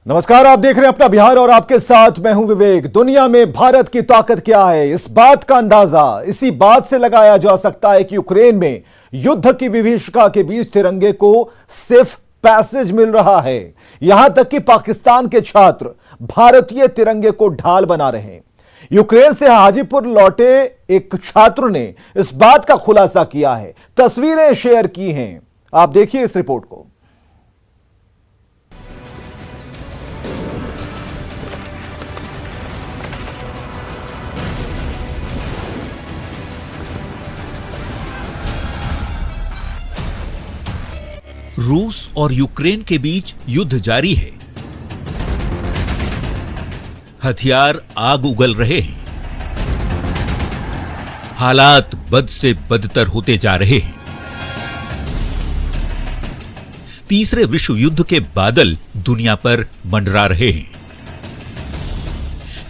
नमस्कार, आप देख रहे हैं अपना बिहार और आपके साथ मैं हूं विवेक। दुनिया में भारत की ताकत क्या है, इस बात का अंदाजा इसी बात से लगाया जा सकता है कि यूक्रेन में युद्ध की विभीषिका के बीच तिरंगे को सिर्फ पैसेज मिल रहा है। यहां तक कि पाकिस्तान के छात्र भारतीय तिरंगे को ढाल बना रहे हैं। यूक्रेन से हाजीपुर लौटे एक छात्र ने इस बात का खुलासा किया है, तस्वीरें शेयर की हैं। आप देखिए इस रिपोर्ट को। रूस और यूक्रेन के बीच युद्ध जारी है। हथियार आग उगल रहे हैं। हालात बद से बदतर होते जा रहे हैं। तीसरे विश्व युद्ध के बादल दुनिया पर मंडरा रहे हैं।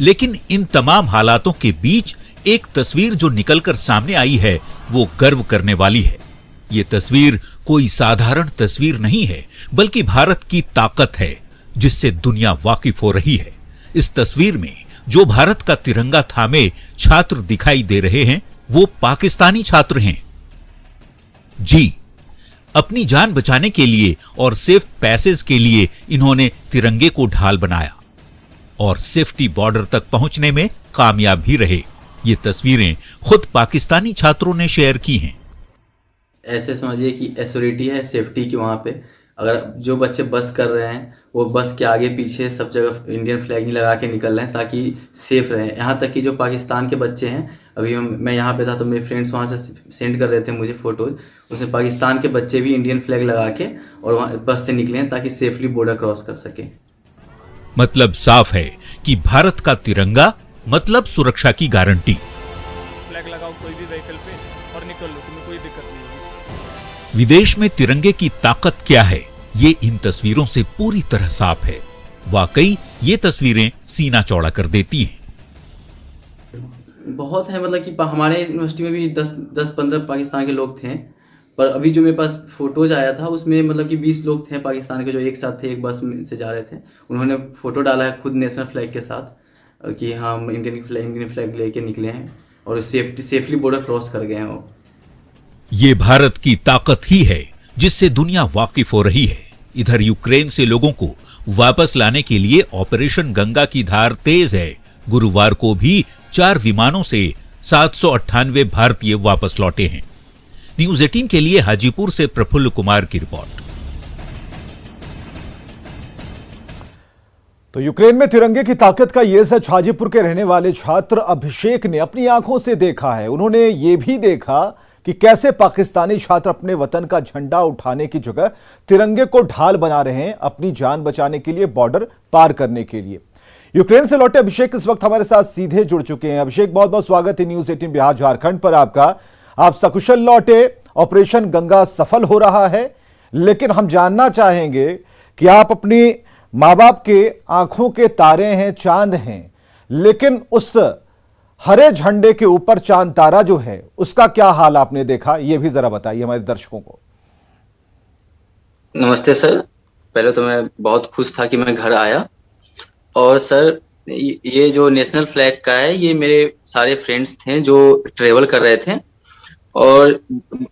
लेकिन इन तमाम हालातों के बीच एक तस्वीर जो निकलकर सामने आई है वो गर्व करने वाली है। ये तस्वीर कोई साधारण तस्वीर नहीं है, बल्कि भारत की ताकत है जिससे दुनिया वाकिफ हो रही है। इस तस्वीर में जो भारत का तिरंगा थामे छात्र दिखाई दे रहे हैं वो पाकिस्तानी छात्र हैं। जी, अपनी जान बचाने के लिए और सेफ पैसेज के लिए इन्होंने तिरंगे को ढाल बनाया और सेफ्टी बॉर्डर तक पहुंचने में कामयाब भी रहे। ये तस्वीरें खुद पाकिस्तानी छात्रों ने शेयर की हैं। ऐसे समझिए कि एश्योरिटी है सेफ्टी की। वहाँ पे अगर जो बच्चे बस कर रहे हैं वो बस के आगे पीछे सब जगह इंडियन फ्लैग ही लगा के निकल रहे हैं ताकि सेफ रहें। यहाँ तक कि जो पाकिस्तान के बच्चे हैं, अभी मैं यहाँ पे था तो मेरे फ्रेंड्स वहाँ से सेंड कर रहे थे मुझे फोटोज, उसमें पाकिस्तान के बच्चे भी इंडियन फ्लैग लगा के और वहाँ बस से निकले हैं ताकि सेफली बॉर्डर क्रॉस कर सके। मतलब साफ है कि भारत का तिरंगा मतलब सुरक्षा की गारंटी। फ्लैग लगाओ कोई भी व्हीकल पे और निकल लो, तुम्हें कोई दिक्कत नहीं होगी। विदेश में तिरंगे की ताकत क्या है ये इन तस्वीरों से पूरी तरह साफ है। वाकई ये तस्वीरें सीना चौड़ा कर देती हैं। बहुत है, मतलब कि हमारे यूनिवर्सिटी में भी 10-15 पाकिस्तान के लोग थे, पर अभी जो मेरे पास फोटोज आया था उसमें मतलब कि 20 लोग थे पाकिस्तान के जो एक साथ थे, एक बस में से जा रहे थे। उन्होंने फोटो डाला है खुद नेशनल फ्लैग के साथ कि हम इंडियन फ्लैग लेके निकले हैं और सेफली बॉर्डर क्रॉस कर गए हैं। वो ये भारत की ताकत ही है जिससे दुनिया वाकिफ हो रही है। इधर यूक्रेन से लोगों को वापस लाने के लिए ऑपरेशन गंगा की धार तेज है। गुरुवार को भी 4 विमानों से 798 भारतीय वापस लौटे हैं। न्यूज़ 18 के लिए हाजीपुर से प्रफुल्ल कुमार की रिपोर्ट। तो यूक्रेन में तिरंगे की ताकत का यह सच हाजीपुर के रहने वाले छात्र अभिषेक ने अपनी आंखों से देखा है। उन्होंने ये भी देखा कि कैसे पाकिस्तानी छात्र अपने वतन का झंडा उठाने की जगह तिरंगे को ढाल बना रहे हैं अपनी जान बचाने के लिए, बॉर्डर पार करने के लिए। यूक्रेन से लौटे अभिषेक इस वक्त हमारे साथ सीधे जुड़ चुके हैं। अभिषेक, बहुत बहुत स्वागत है न्यूज़ 18 बिहार झारखंड पर आपका। आप सकुशल लौटे, ऑपरेशन गंगा सफल हो रहा है, लेकिन हम जानना चाहेंगे कि आप अपनी माँ बाप के आंखों के तारे हैं, चांद हैं, लेकिन उस हरे झंडे के ऊपर चांद तारा जो है उसका क्या हाल आपने देखा, यह भी जरा बताइए हमारे दर्शकों को। नमस्ते सर, पहले तो मैं बहुत खुश था कि मैं घर आया। और सर, ये जो नेशनल फ्लैग का है, ये मेरे सारे फ्रेंड्स थे जो ट्रेवल कर रहे थे, और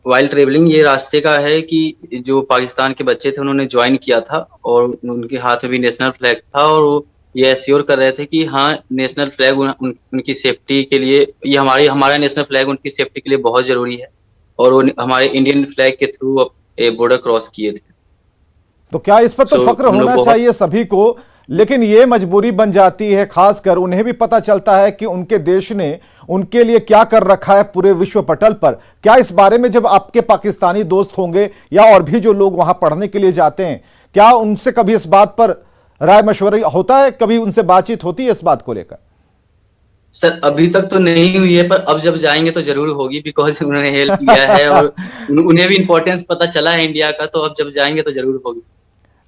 वाइल ट्रेवलिंग ये रास्ते का है कि जो पाकिस्तान के बच्चे थे उन्होंने ज्वाइन किया था और उनके हाथ में भी नेशनल फ्लैग था, और वो ये एश्योर कर रहे थे कि हाँ, नेशनल फ्लैग उनकी सेफ्टी के लिए, ये हमारा नेशनल फ्लैग उनकी सेफ्टी के लिए बहुत जरूरी है, और वो हमारे इंडियन फ्लैग के थ्रू बॉर्डर क्रॉस किए थे। तो क्या इस पर तो फक्र होना चाहिए सभी को, लेकिन ये मजबूरी बन जाती है, खासकर उन्हें भी पता चलता है कि उनके देश ने उनके लिए क्या कर रखा है पूरे विश्व पटल पर। क्या इस बारे में जब आपके पाकिस्तानी दोस्त होंगे या और भी जो लोग वहां पढ़ने के लिए जाते हैं, क्या उनसे कभी इस बात पर राय मशवरा होता है, कभी उनसे बातचीत होती है इस बात को लेकर? सर, अभी तक तो नहीं हुई है, पर अब जब जाएंगे तो जरूर होगी, बिकॉज उन्होंने हेल्प किया है और उन्हें भी इंपॉर्टेंस पता चला है इंडिया का, तो अब जब जाएंगे तो जरूर होगी।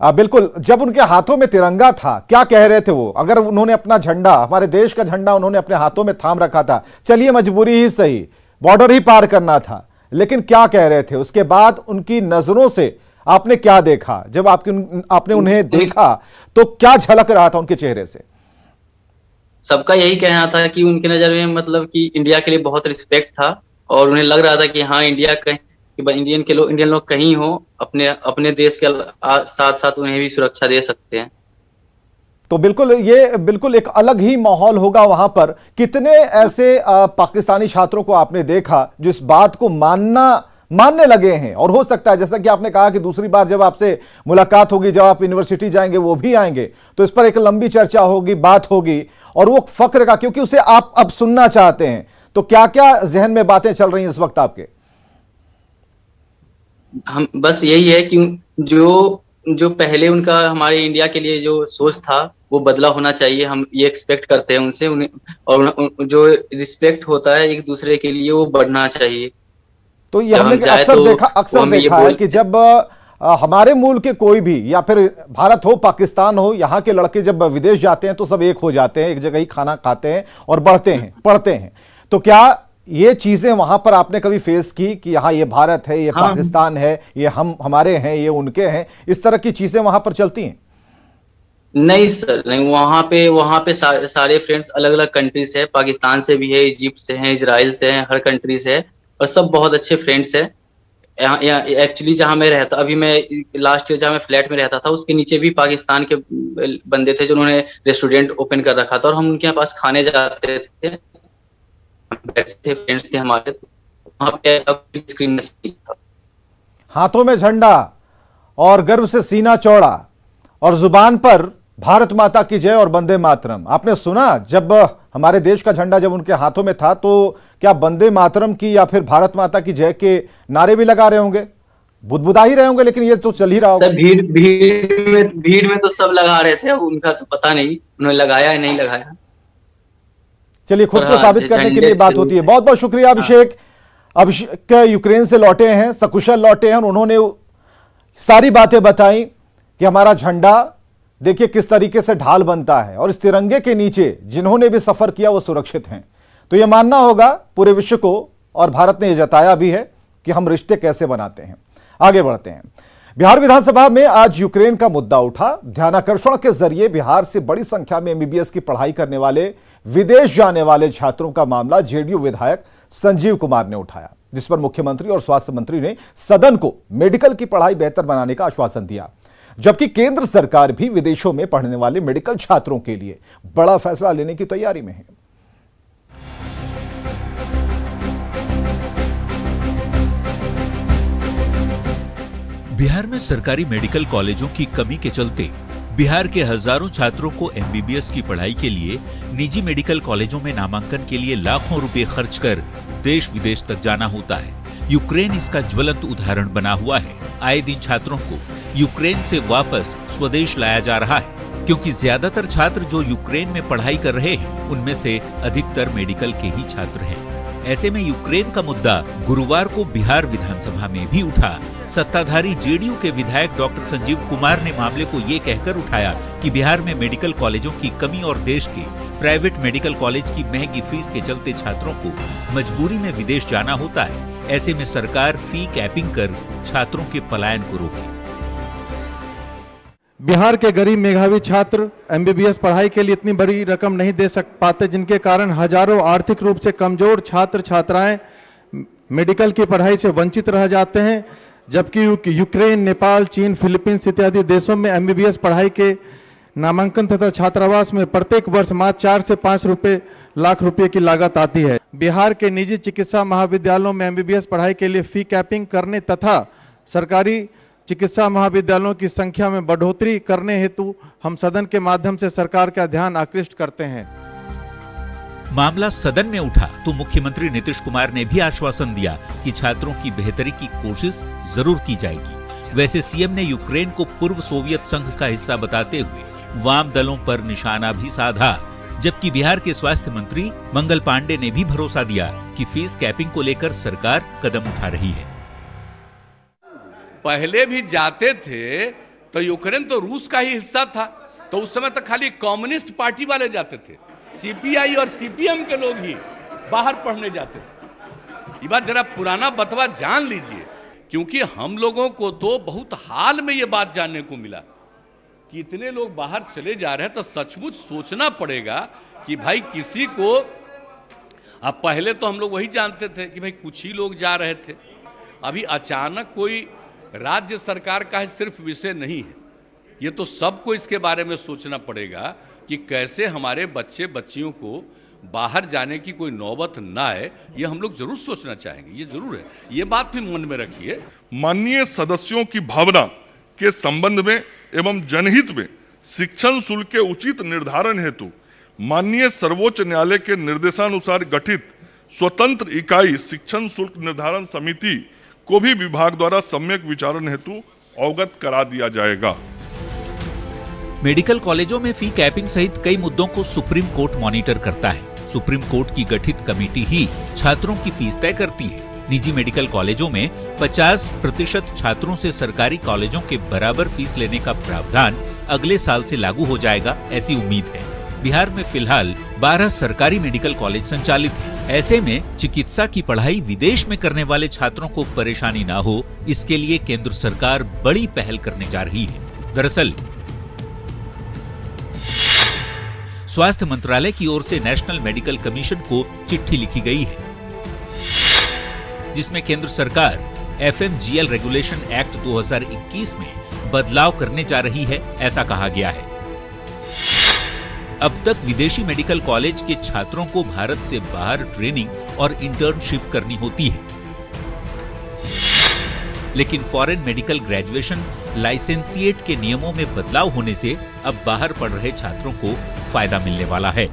बिल्कुल। जब उनके हाथों में तिरंगा था, क्या कह रहे थे वो? अगर उन्होंने अपना झंडा, हमारे देश का झंडा उन्होंने अपने हाथों में थाम रखा था, चलिए मजबूरी ही सही, बॉर्डर ही पार करना था, लेकिन क्या कह रहे थे? उसके बाद उनकी नजरों से आपने क्या देखा जब आपने उन्हें देखा, तो क्या झलक रहा था उनके चेहरे से? सबका यही कहना था कि उनके नजर में मतलब कि इंडिया के लिए बहुत रिस्पेक्ट था, और उन्हें लग रहा था कि हाँ इंडिया कहीं इंडियन लोग कहीं हो, अपने अपने देश के साथ साथ उन्हें भी सुरक्षा दे सकते हैं। तो बिल्कुल एक अलग ही माहौल होगा वहां पर। कितने ऐसे पाकिस्तानी छात्रों को आपने देखा जो इस बात को मानने लगे हैं? और हो सकता है जैसा कि आपने कहा कि दूसरी बार जब आपसे मुलाकात होगी, जब आप यूनिवर्सिटी जाएंगे, वो भी आएंगे, तो इस पर एक लंबी चर्चा होगी, बात होगी, और वो फख्र का, क्योंकि उसे आप अब सुनना चाहते हैं। तो क्या क्या जहन में बातें चल रही हैं इस वक्त आपके? हम बस यही है कि जो पहले उनका हमारे इंडिया के लिए जो सोच था वो बदला होना चाहिए। हम ये एक्सपेक्ट करते हैं उनसे, और जो रिस्पेक्ट होता है एक दूसरे के लिए वो बढ़ना चाहिए। तो ये हमने अक्सर देखा है कि जब हमारे मुल्क के कोई भी, या फिर भारत हो पाकिस्तान हो, यहाँ के लड़के जब विदेश जाते हैं तो सब एक हो जाते हैं, एक जगह ही खाना खाते हैं और बढ़ते हैं, पढ़ते हैं। तो क्या ये चीजें वहां पर आपने कभी फेस की कि यहाँ ये भारत है, ये पाकिस्तान है, ये हमारे हैं, ये उनके हैं, इस तरह की चीजें वहां पर चलती हैं? नहीं सर, नहीं। वहाँ पे सारे फ्रेंड्स अलग अलग कंट्री से है, पाकिस्तान से भी है, इजिप्ट से है, इजराइल से है, हर कंट्री से है, और सब बहुत अच्छे फ्रेंड्स है। एक्चुअली जहाँ मैं रहता, अभी मैं लास्ट ईयर जहाँ मैं फ्लैट में रहता था, उसके नीचे भी पाकिस्तान के बंदे थे जिन्होंने रेस्टोरेंट ओपन कर रखा था, और हम उनके पास खाने जाते थे, फ्रेंड्स थे हमारे। वहाँ पे ऐसा स्क्रीन था। हाथों में झंडा और गर्व से सीना चौड़ा और जुबान पर भारत माता की जय और वंदे मातरम। आपने सुना जब हमारे देश का झंडा जब उनके हाथों में था, तो क्या वंदे मातरम की या फिर भारत माता की जय के नारे भी लगा रहे होंगे, बुदबुदा ही रहे होंगे, लेकिन ये तो चल ही रहा होगा। भीड़ में तो सब लगा रहे थे, उनका तो पता नहीं उन्होंने लगाया या नहीं लगाया। चलिए, खुद को साबित करने के लिए बात होती है। बहुत बहुत शुक्रिया अभिषेक। अभिषेक यूक्रेन से लौटे हैं, सकुशल लौटे हैं, उन्होंने सारी बातें बताई कि हमारा झंडा देखिए किस तरीके से ढाल बनता है, और इस तिरंगे के नीचे जिन्होंने भी सफर किया वो सुरक्षित हैं। तो यह मानना होगा पूरे विश्व को, और भारत ने यह जताया भी है कि हम रिश्ते कैसे बनाते हैं। आगे बढ़ते हैं। बिहार विधानसभा में आज यूक्रेन का मुद्दा उठा। ध्यानाकर्षण के जरिए बिहार से बड़ी संख्या में एमबीबीएस की पढ़ाई करने वाले विदेश जाने वाले छात्रों का मामला जेडीयू विधायक संजीव कुमार ने उठाया, जिस पर मुख्यमंत्री और स्वास्थ्य मंत्री ने सदन को मेडिकल की पढ़ाई बेहतर बनाने का आश्वासन दिया। जबकि केंद्र सरकार भी विदेशों में पढ़ने वाले मेडिकल छात्रों के लिए बड़ा फैसला लेने की तैयारी में है। बिहार में सरकारी मेडिकल कॉलेजों की कमी के चलते बिहार के हजारों छात्रों को एमबीबीएस की पढ़ाई के लिए निजी मेडिकल कॉलेजों में नामांकन के लिए लाखों रुपए खर्च कर देश विदेश तक जाना होता है। यूक्रेन इसका ज्वलंत उदाहरण बना हुआ है। आए दिन छात्रों को यूक्रेन से वापस स्वदेश लाया जा रहा है, क्योंकि ज्यादातर छात्र जो यूक्रेन में पढ़ाई कर रहे हैं उनमें से अधिकतर मेडिकल के ही छात्र हैं। ऐसे में यूक्रेन का मुद्दा गुरुवार को बिहार विधानसभा में भी उठा। सत्ताधारी जेडीयू के विधायक डॉक्टर संजीव कुमार ने मामले को ये कहकर उठाया कि बिहार में मेडिकल कॉलेजों की कमी और देश के प्राइवेट मेडिकल कॉलेज की महंगी फीस के चलते छात्रों को मजबूरी में विदेश जाना होता है। ऐसे में सरकार फी कैपिंग कर छात्रों के पलायन को रोके। बिहार के गरीब मेधावी छात्र एमबीबीएस पढ़ाई के लिए इतनी बड़ी रकम नहीं दे पाते, जिनके कारण हजारों आर्थिक रूप से कमजोर छात्र छात्राएं मेडिकल की पढ़ाई से वंचित रह जाते हैं। जबकि यूक्रेन, नेपाल, चीन, फिलीपींस इत्यादि देशों में एमबीबीएस पढ़ाई के नामांकन तथा छात्रावास में प्रत्येक वर्ष मात्र 4 से 5 लाख रुपए की लागत आती है। बिहार के निजी चिकित्सा महाविद्यालयों में एमबीबीएस पढ़ाई के लिए फी कैपिंग करने तथा सरकारी चिकित्सा महाविद्यालयों की संख्या में बढ़ोतरी करने हेतु हम सदन के माध्यम से सरकार का ध्यान आकृष्ट करते हैं। मामला सदन में उठा तो मुख्यमंत्री नीतीश कुमार ने भी आश्वासन दिया कि छात्रों की बेहतरी की कोशिश जरूर की जाएगी। वैसे सीएम ने यूक्रेन को पूर्व सोवियत संघ का हिस्सा बताते हुए वाम दलों पर निशाना भी साधा। जबकि बिहार के स्वास्थ्य मंत्री मंगल पांडे ने भी भरोसा दिया कि फीस कैपिंग को लेकर सरकार कदम उठा रही है। पहले भी जाते थे तो यूक्रेन तो रूस का ही हिस्सा था, तो उस समय तक खाली कम्युनिस्ट पार्टी वाले जाते थे, सीपीआई और सीपीएम के लोग ही बाहर पढ़ने जाते थे। ये बात जरा पुराना बतवा जान लीजिए। क्योंकि हम लोगों को तो बहुत हाल में ये बात जानने को मिला कि इतने लोग बाहर चले जा रहे हैं, तो सचमुच सोचना पड़ेगा कि भाई किसी को, अब पहले तो हम लोग वही जानते थे कि भाई कुछ ही लोग जा रहे थे, अभी अचानक कोई राज्य सरकार का सिर्फ विषय नहीं है, ये तो सबको इसके बारे में सोचना पड़ेगा कि कैसे हमारे बच्चे बच्चियों को बाहर जाने की कोई नौबत ना आए। ये हम लोग जरूर सोचना चाहेंगे, ये जरूर है, ये बात भी मन में रखिए। माननीय सदस्यों की भावना के संबंध में एवं जनहित में शिक्षण शुल्क के उचित निर्धारण हेतु माननीय सर्वोच्च न्यायालय के निर्देशानुसार गठित स्वतंत्र इकाई शिक्षण शुल्क निर्धारण समिति को भी विभाग द्वारा सम्यक विचारण हेतु अवगत करा दिया जाएगा। मेडिकल कॉलेजों में फी कैपिंग सहित कई मुद्दों को सुप्रीम कोर्ट मॉनिटर करता है। सुप्रीम कोर्ट की गठित कमेटी ही छात्रों की फीस तय करती है। निजी मेडिकल कॉलेजों में 50% छात्रों से सरकारी कॉलेजों के बराबर फीस लेने का प्रावधान अगले साल से लागू हो जाएगा, ऐसी उम्मीद है। बिहार में फिलहाल 12 सरकारी मेडिकल कॉलेज संचालित हैं। ऐसे में चिकित्सा की पढ़ाई विदेश में करने वाले छात्रों को परेशानी ना हो, इसके लिए केंद्र सरकार बड़ी पहल करने जा रही है। दरअसल स्वास्थ्य मंत्रालय की ओर से नेशनल मेडिकल कमीशन को चिट्ठी लिखी गई है, जिसमें केंद्र सरकार FMGL रेगुलेशन एक्ट 2021 में बदलाव करने जा रही है, ऐसा कहा गया है। अब तक विदेशी मेडिकल कॉलेज के छात्रों को भारत से बाहर ट्रेनिंग और इंटर्नशिप करनी होती है, लेकिन फॉरेन मेडिकल ग्रेजुएशन लाइसेंसिएट के नियमों में बदलाव होने से अब बाहर पढ़ रहे छात्रों को फायदा मिलने वाला है।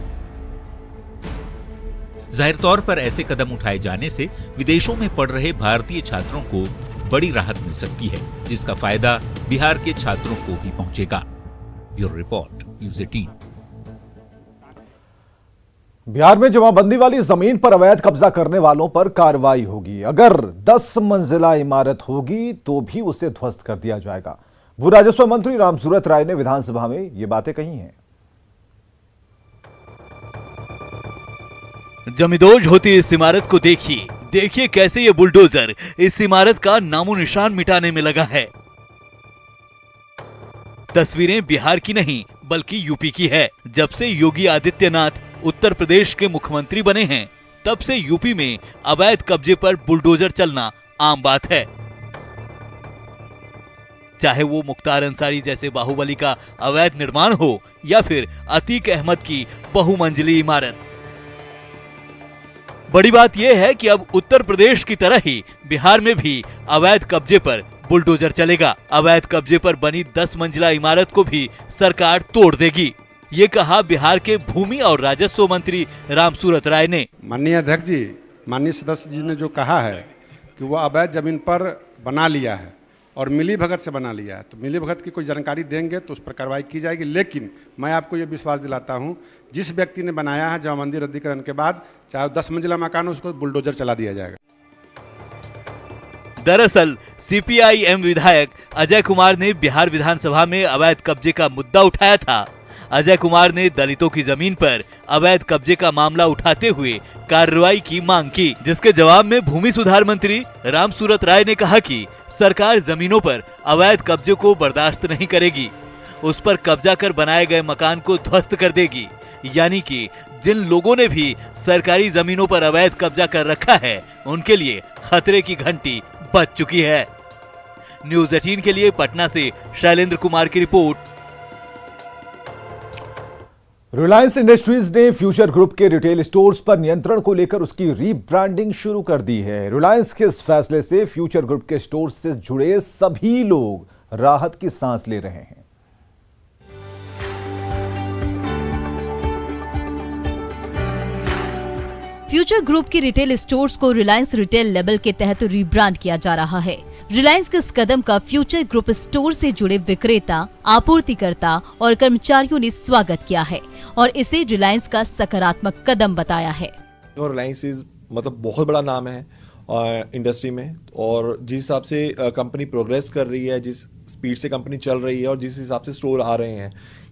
जाहिर तौर पर ऐसे कदम उठाए जाने से विदेशों में पढ़ रहे भारतीय छात्रों को बड़ी राहत मिल सकती है, जिसका फायदा बिहार के छात्रों को भी पहुंचेगा। Bureau report, news 18। बिहार में जमाबंदी वाली जमीन पर अवैध कब्जा करने वालों पर कार्रवाई होगी। अगर 10 मंजिला इमारत होगी तो भी उसे ध्वस्त कर दिया जाएगा। भू राजस्व मंत्री रामसूरत राय ने विधानसभा में ये बातें कही हैं। जमींदोज होती इस इमारत को देखिए कैसे ये बुलडोजर इस इमारत का नामो निशान मिटाने में लगा है। तस्वीरें बिहार की नहीं बल्कि यूपी की है। जब से योगी आदित्यनाथ उत्तर प्रदेश के मुख्यमंत्री बने हैं, तब से यूपी में अवैध कब्जे पर बुलडोजर चलना आम बात है। चाहे वो मुख्तार अंसारी जैसे बाहुबली का अवैध निर्माण हो या फिर अतीक अहमद की बहुमंजिली इमारत। बड़ी बात यह है कि अब उत्तर प्रदेश की तरह ही बिहार में भी अवैध कब्जे पर बुलडोजर चलेगा। अवैध कब्जे पर बनी 10 मंजिला इमारत को भी सरकार तोड़ देगी, ये कहा बिहार के भूमि और राजस्व मंत्री रामसूरत राय ने। माननीय अध्यक्ष जी, माननीय सदस्य जी ने जो कहा है कि वो अवैध जमीन पर बना लिया है और मिली भगत से बना लिया है, तो मिली भगत की कोई जानकारी देंगे तो उस पर कार्रवाई की जाएगी। लेकिन मैं आपको ये विश्वास दिलाता हूँ, जिस व्यक्ति ने बनाया है जमाबंदी रद्दीकरण के बाद, चाहे 10 मंजिला मकान हो, उसको बुलडोजर चला दिया जाएगा। दरअसल CPI-M विधायक अजय कुमार ने बिहार विधानसभा में अवैध कब्जे का मुद्दा उठाया था। अजय कुमार ने दलितों की जमीन पर अवैध कब्जे का मामला उठाते हुए कार्रवाई की मांग की, जिसके जवाब में भूमि सुधार मंत्री रामसूरत राय ने कहा कि सरकार जमीनों पर अवैध कब्जे को बर्दाश्त नहीं करेगी, उस पर कब्जा कर बनाए गए मकान को ध्वस्त कर देगी। यानी कि जिन लोगों ने भी सरकारी जमीनों पर अवैध कब्जा कर रखा है, उनके लिए खतरे की घंटी बज चुकी है। न्यूज़ 18 के लिए पटना से शैलेंद्र कुमार की रिपोर्ट। रिलायंस इंडस्ट्रीज ने फ्यूचर ग्रुप के रिटेल स्टोर्स पर नियंत्रण को लेकर उसकी रीब्रांडिंग शुरू कर दी है। रिलायंस के इस फैसले से फ्यूचर ग्रुप के स्टोर्स से जुड़े सभी लोग राहत की सांस ले रहे हैं। फ्यूचर ग्रुप की रिटेल स्टोर्स को रिलायंस रिटेल लेबल के तहत रीब्रांड किया जा रहा है। रिलायंस के इस कदम का फ्यूचर ग्रुप स्टोर से जुड़े विक्रेता, आपूर्तिकर्ता और कर्मचारियों ने स्वागत किया है और इसे रिलायंस का सकारात्मक कदम बताया है। रिलायंस मतलब बहुत बड़ा नाम है इंडस्ट्री में, और जिस हिसाब से कंपनी प्रोग्रेस कर रही है, जिस स्पीड से कंपनी चल रही है और जिस हिसाब से स्टोर आ रहे हैं,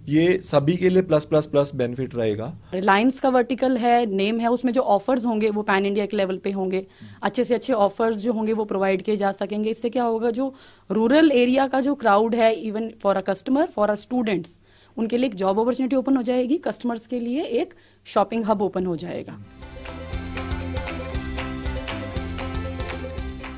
ये सभी के लिए प्लस प्लस प्लस बेनिफिट रहेगा। रिलायंस का वर्टिकल है, नेम है, उसमें जो ऑफर्स होंगे वो पैन इंडिया के लेवल पे होंगे। अच्छे से अच्छे ऑफर्स जो होंगे वो प्रोवाइड किए जा सकेंगे। इससे क्या होगा, जो रूरल एरिया का जो क्राउड है, even for a customer, for a students, उनके लिए एक जॉब अपॉर्चुनिटी ओपन हो जाएगी, कस्टमर्स के लिए एक शॉपिंग हब ओपन हो जाएगा।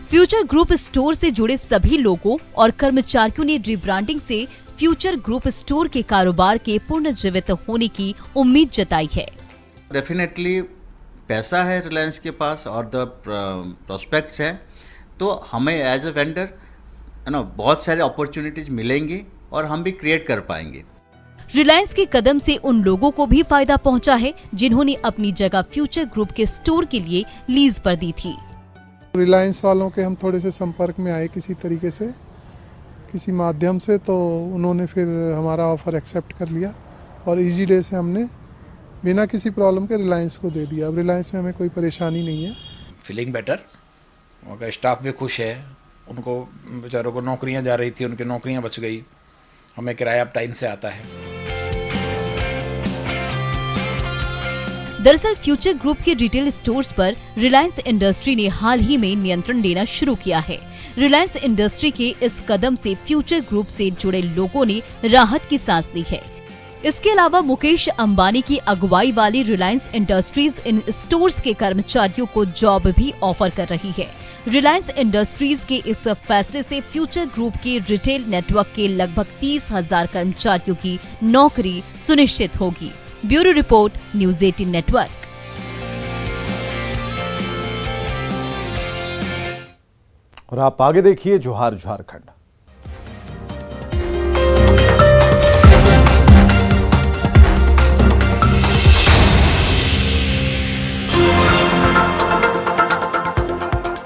फ्यूचर ग्रुप स्टोर से जुड़े सभी लोगों और कर्मचारियों ने रिब्रांडिंग से फ्यूचर ग्रुप स्टोर के कारोबार के पुनर्जीवित होने की उम्मीद जताई है। डेफिनेटली पैसा है रिलायंस के पास और द प्रोस्पेक्ट्स हैं, तो हमें एज अ वेंडर बहुत सारे अपॉर्चुनिटीज मिलेंगी और हम भी क्रिएट कर पाएंगे। रिलायंस के कदम से उन लोगों को भी फायदा पहुंचा है जिन्होंने अपनी जगह फ्यूचर ग्रुप के स्टोर के लिए लीज पर दी थी। रिलायंस वालों के हम थोड़े से संपर्क में आए किसी तरीके से, किसी माध्यम से, तो उन्होंने फिर हमारा ऑफर एक्सेप्ट कर लिया और इजी डे से हमने बिना किसी प्रॉब्लम के रिलायंस को दे दिया। अब रिलायंस में हमें कोई परेशानी नहीं है। फीलिंग बेटर, उनका स्टाफ भी खुश है, उनको बेचारों को नौकरियां जा रही थी, उनकी नौकरियां बच गई, हमें किराया अब टाइम से आता है। दरअसल फ्यूचर ग्रुप के रिटेल स्टोर्स पर रिलायंस इंडस्ट्री ने हाल ही में नियंत्रण देना शुरू किया है। रिलायंस इंडस्ट्री के इस कदम से फ्यूचर ग्रुप से जुड़े लोगों ने राहत की सांस ली है। इसके अलावा मुकेश अंबानी की अगुवाई वाली रिलायंस इंडस्ट्रीज इन स्टोर्स के कर्मचारियों को जॉब भी ऑफर कर रही है। रिलायंस इंडस्ट्रीज के इस फैसले से फ्यूचर ग्रुप के रिटेल नेटवर्क के लगभग 30,000 कर्मचारियों की नौकरी सुनिश्चित होगी। Bureau report, news 18 network. और आप आगे देखिए जोहार झारखंड।